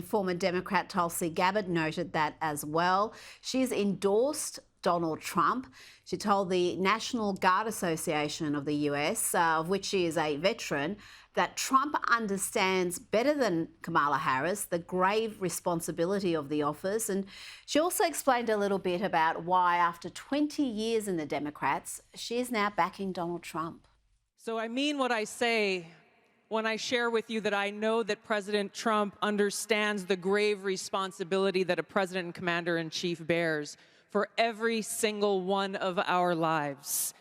Former Democrat Tulsi Gabbard noted that as well. She's endorsed Donald Trump. She told the National Guard Association of the US, of which she is a veteran, that Trump understands better than Kamala Harris the grave responsibility of the office. And she also explained a little bit about why, after 20 years in the Democrats, she is now backing Donald Trump. So I mean what I say when I share with you that I know that President Trump understands the grave responsibility that a president and commander-in-chief bears for every single one of our lives.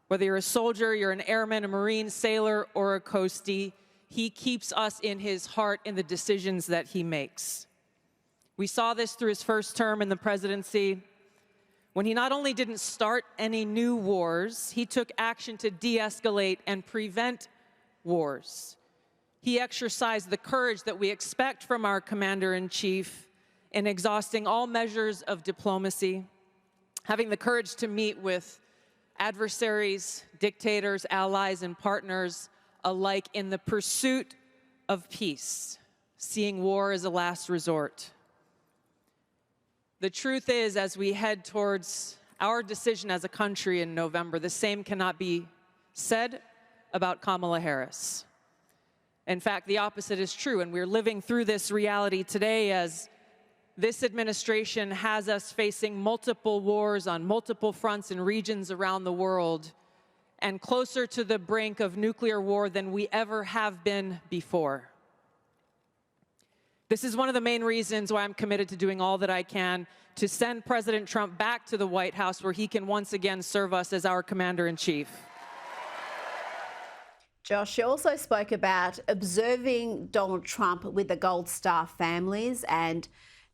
Whether you're a soldier, you're an airman, a Marine, sailor, or a coastie, he keeps us in his heart in the decisions that he makes. We saw this through his first term in the presidency, when he not only didn't start any new wars, he took action to de-escalate and prevent wars. He exercised the courage that we expect from our commander-in-chief in exhausting all measures of diplomacy, having the courage to meet with adversaries, dictators, allies, and partners alike in the pursuit of peace, seeing war as a last resort. The truth is, as we head towards our decision as a country in November, the same cannot be said about Kamala Harris. In fact, the opposite is true, and we're living through this reality today as this administration has us facing multiple wars on multiple fronts and regions around the world, and closer to the brink of nuclear war than we ever have been before. This is one of the main reasons why I'm committed to doing all that I can to send President Trump back to the White House, where he can once again serve us as our commander-in-chief. Josh, she also spoke about observing Donald Trump with the Gold Star families and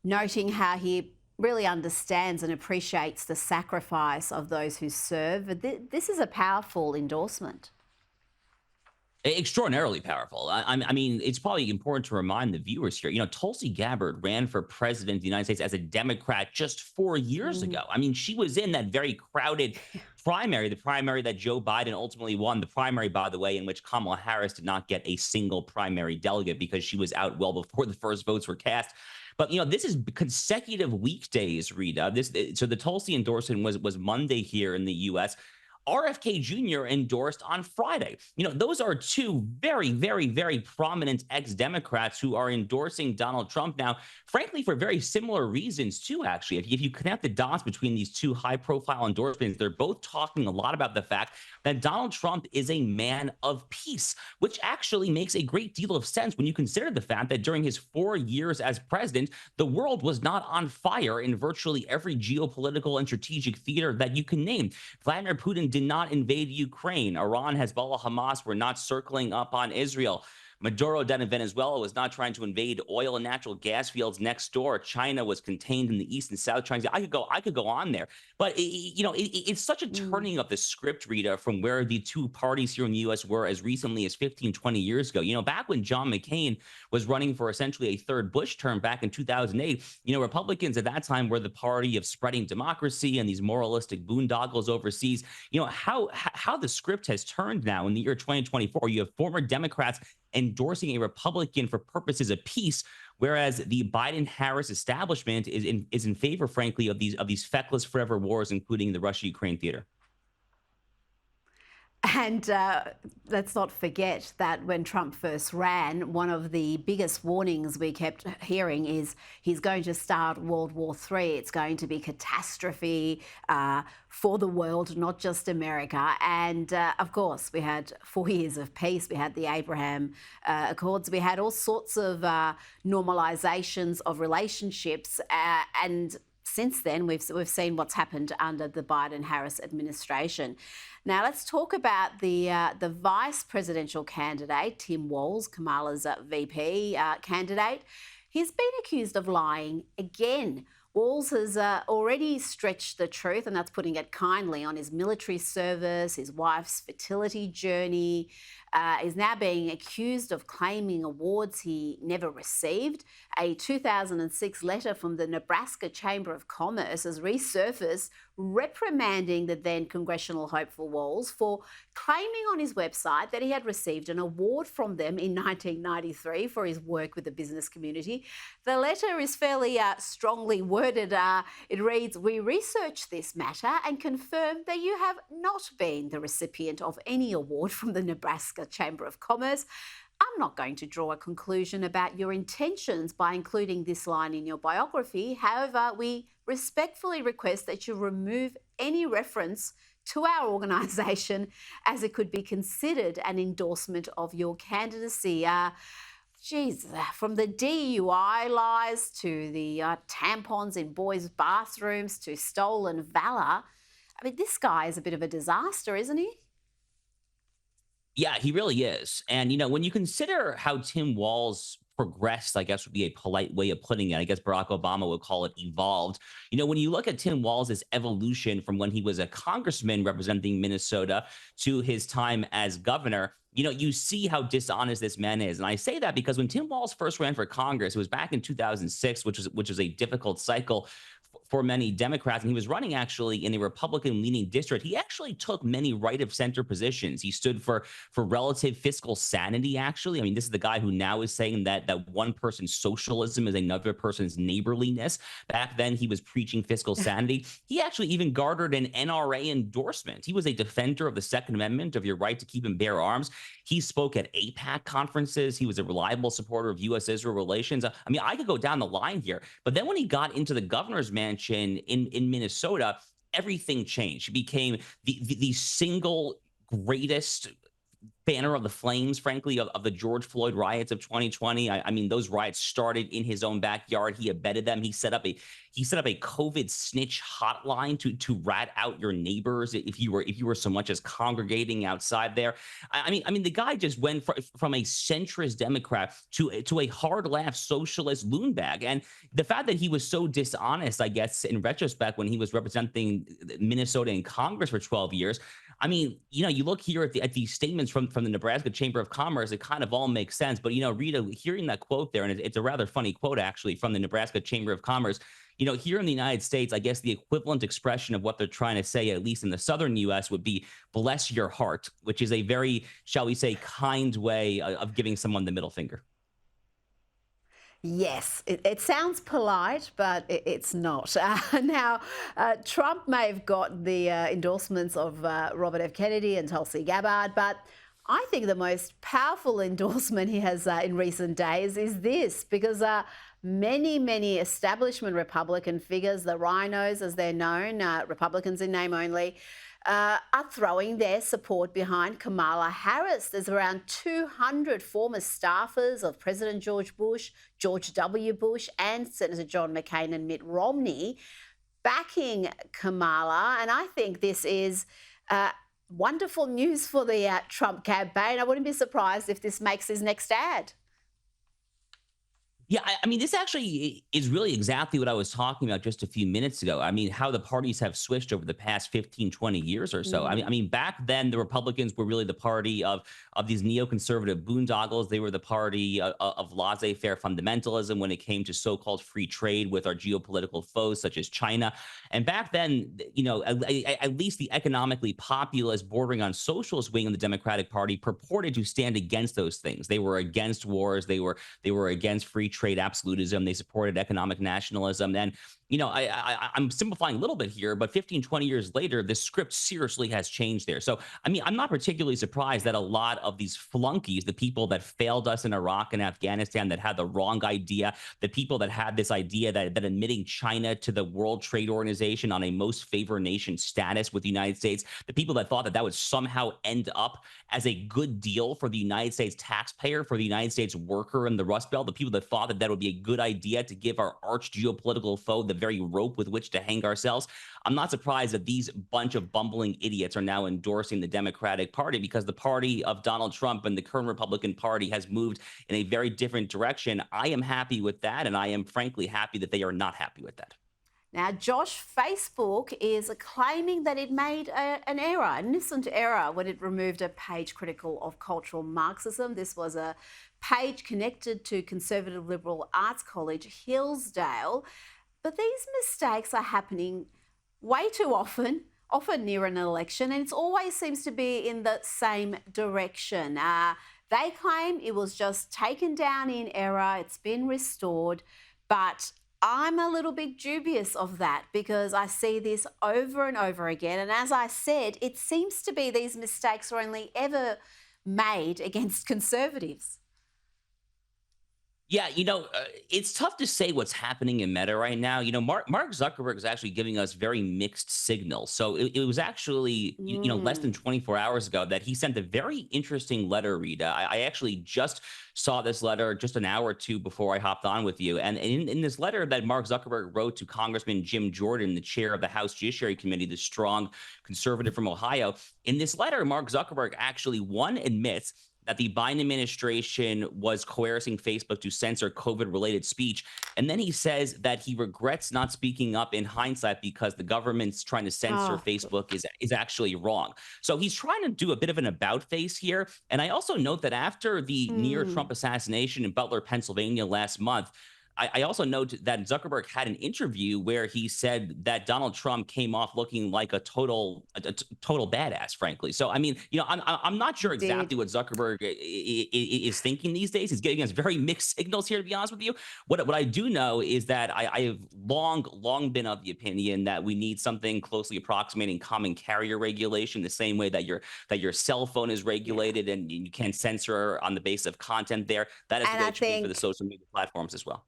noting how he really understands and appreciates the sacrifice of those who serve. This is a powerful endorsement. Extraordinarily powerful. I mean, it's probably important to remind the viewers here, Tulsi Gabbard ran for president of the United States as a Democrat just 4 years ago. I mean, she was in that very crowded primary, the primary that Joe Biden ultimately won, the primary, by the way, in which Kamala Harris did not get a single primary delegate because she was out well before the first votes were cast. But, this is consecutive weekdays, Rita. So the Tulsi endorsement was Monday here in the U.S., RFK Jr. endorsed on Friday. Those are two very, very, very prominent ex-Democrats who are endorsing Donald Trump now, frankly, for very similar reasons, too, actually. If you connect the dots between these two high-profile endorsements, they're both talking a lot about the fact that Donald Trump is a man of peace, which actually makes a great deal of sense when you consider the fact that during his 4 years as president, the world was not on fire in virtually every geopolitical and strategic theater that you can name. Vladimir Putin did not invade Ukraine. Iran, Hezbollah, Hamas were not circling up on Israel. Maduro down in Venezuela was not trying to invade oil and natural gas fields next door. China was contained in the East and South China. I could go on there, but it's such a turning of the script, Rita, from where the two parties here in the U.S. were as recently as 15, 20 years ago. Back when John McCain was running for essentially a third Bush term back in 2008, Republicans at that time were the party of spreading democracy and these moralistic boondoggles overseas. How the script has turned now in the year 2024. You have former Democrats endorsing a Republican for purposes of peace, whereas the Biden-Harris establishment is in favor, frankly, of these feckless forever wars, including the Russia-Ukraine theater. And let's not forget that when Trump first ran, one of the biggest warnings we kept hearing is he's going to start World War III. It's going to be catastrophe for the world, not just America. And of course, we had 4 years of peace. We had the Abraham Accords. We had all sorts of normalizations of relationships. And since then, we've seen what's happened under the Biden-Harris administration. Now, let's talk about the vice presidential candidate, Tim Walz, Kamala's VP candidate. He's been accused of lying again. Walz has already stretched the truth, and that's putting it kindly, on his military service, his wife's fertility journey. is now being accused of claiming awards he never received. A 2006 letter from the Nebraska Chamber of Commerce has resurfaced, reprimanding the then congressional hopeful Walz for claiming on his website that he had received an award from them in 1993 for his work with the business community. The letter is fairly strongly worded. It reads, "We researched this matter and confirmed that you have not been the recipient of any award from the Nebraska Chamber of Commerce. I'm not going to draw a conclusion about your intentions by including this line in your biography. However, we respectfully request that you remove any reference to our organisation as it could be considered an endorsement of your candidacy." Geez, from the DUI lies to the tampons in boys' bathrooms to stolen valour. I mean, this guy is a bit of a disaster, isn't he? Yeah, he really is. And, when you consider how Tim Walz progressed, I guess would be a polite way of putting it. I guess Barack Obama would call it evolved. When you look at Tim Walz's evolution from when he was a congressman representing Minnesota to his time as governor, you see how dishonest this man is. And I say that because when Tim Walz first ran for Congress, it was back in 2006, which was a difficult cycle for many Democrats, and he was running actually in a Republican-leaning district. He actually took many right-of-center positions. He stood for relative fiscal sanity, actually. I mean, this is the guy who now is saying that one person's socialism is another person's neighborliness. Back then, he was preaching fiscal sanity. He actually even garnered an NRA endorsement. He was a defender of the Second Amendment, of your right to keep and bear arms. He spoke at AIPAC conferences. He was a reliable supporter of U.S.-Israel relations. I mean, I could go down the line here. But then when he got into the governor's mansion in Minnesota, everything changed. He became the single greatest banner of the flames, frankly, of the George Floyd riots of 2020. I mean, those riots started in his own backyard. He abetted them. He set up a COVID snitch hotline to rat out your neighbors if you were so much as congregating outside there. I mean, the guy just went from a centrist Democrat to a hard laugh socialist loonbag. And the fact that he was so dishonest, I guess, in retrospect, when he was representing Minnesota in Congress for 12 years. I mean, you look here at these statements from the Nebraska Chamber of Commerce, it kind of all makes sense. But, Rita, hearing that quote there, and it's a rather funny quote, actually, from the Nebraska Chamber of Commerce, here in the United States, I guess the equivalent expression of what they're trying to say, at least in the southern U.S., would be "bless your heart," which is a very, shall we say, kind way of giving someone the middle finger. Yes, it sounds polite, but it's not. Now, Trump may have got the endorsements of Robert F. Kennedy and Tulsi Gabbard, but I think the most powerful endorsement he has in recent days is this, because many establishment Republican figures, the Rhinos as they're known, Republicans in name only, are throwing their support behind Kamala Harris. There's around 200 former staffers of President George Bush, George W. Bush, and Senator John McCain and Mitt Romney backing Kamala. And I think this is wonderful news for the Trump campaign. I wouldn't be surprised if this makes his next ad. Yeah, I mean, this actually is really exactly what I was talking about just a few minutes ago. I mean, how the parties have switched over the past 15, 20 years or so. I mean, back then, the Republicans were really the party of these neoconservative boondoggles. They were the party of laissez-faire fundamentalism when it came to so-called free trade with our geopolitical foes, such as China. And back then, at least the economically populist, bordering on socialist wing of the Democratic Party purported to stand against those things. They were against wars. They were against free trade absolutism. They supported economic nationalism. And, I'm simplifying a little bit here, but 15, 20 years later, the script seriously has changed there. So, I mean, I'm not particularly surprised that a lot of these flunkies, the people that failed us in Iraq and Afghanistan, that had the wrong idea, the people that had this idea that admitting China to the World Trade Organization on a most favored nation status with the United States, the people that thought that would somehow end up as a good deal for the United States taxpayer, for the United States worker in the Rust Belt, the people that thought that would be a good idea to give our arch geopolitical foe the very rope with which to hang ourselves. I'm not surprised that these bunch of bumbling idiots are now endorsing the Democratic Party, because the party of Donald Trump and the current Republican Party has moved in a very different direction. I am happy with that, and I am frankly happy that they are not happy with that. Now, Josh, Facebook is claiming that it made an error, an innocent error, when it removed a page critical of cultural Marxism. This was a page connected to Conservative Liberal Arts College, Hillsdale. But these mistakes are happening way too often near an election, and it always seems to be in the same direction. They claim it was just taken down in error, it's been restored, but I'm a little bit dubious of that because I see this over and over again. And as I said, it seems to be these mistakes are only ever made against Conservatives. Yeah, it's tough to say what's happening in Meta right now. Mark Zuckerberg is actually giving us very mixed signals. So it was actually, less than 24 hours ago that he sent a very interesting letter, Rita. I actually just saw this letter just an hour or two before I hopped on with you. And in this letter that Mark Zuckerberg wrote to Congressman Jim Jordan, the chair of the House Judiciary Committee, the strong conservative from Ohio, in this letter, Mark Zuckerberg actually, admits that the Biden administration was coercing Facebook to censor COVID-related speech. And then he says that he regrets not speaking up in hindsight because the government's trying to censor Facebook is actually wrong. So he's trying to do a bit of an about face here. And I also note that after the near Trump assassination in Butler, Pennsylvania last month, I also note that Zuckerberg had an interview where he said that Donald Trump came off looking like a total badass, frankly. So, I mean, I'm not sure exactly what Zuckerberg is thinking these days. He's giving us very mixed signals here, to be honest with you. What I do know is that I have long been of the opinion that we need something closely approximating common carrier regulation, the same way that your cell phone is regulated and you can't censor on the basis of content there. That is the way it should be for the social media platforms as well.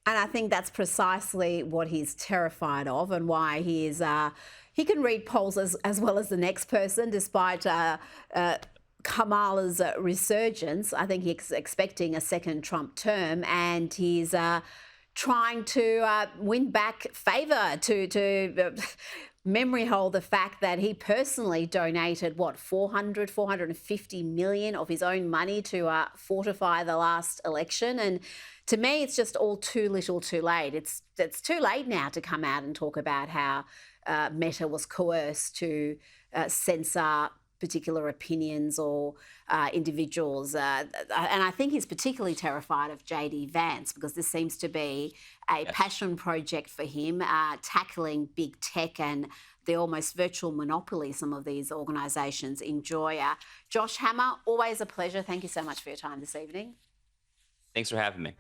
And I think that's precisely what he's terrified of, and why he can read polls as well as the next person, despite Kamala's resurgence. I think he's expecting a second Trump term, and he's trying to win back favour, to memory hold the fact that he personally donated, 450 million of his own money to fortify the last election. And to me, it's just all too little too late. It's too late now to come out and talk about how Meta was coerced to censor particular opinions or individuals. And I think he's particularly terrified of J.D. Vance, because this seems to be a passion project for him, tackling big tech and the almost virtual monopoly some of these organisations enjoy. Josh Hammer, always a pleasure. Thank you so much for your time this evening. Thanks for having me.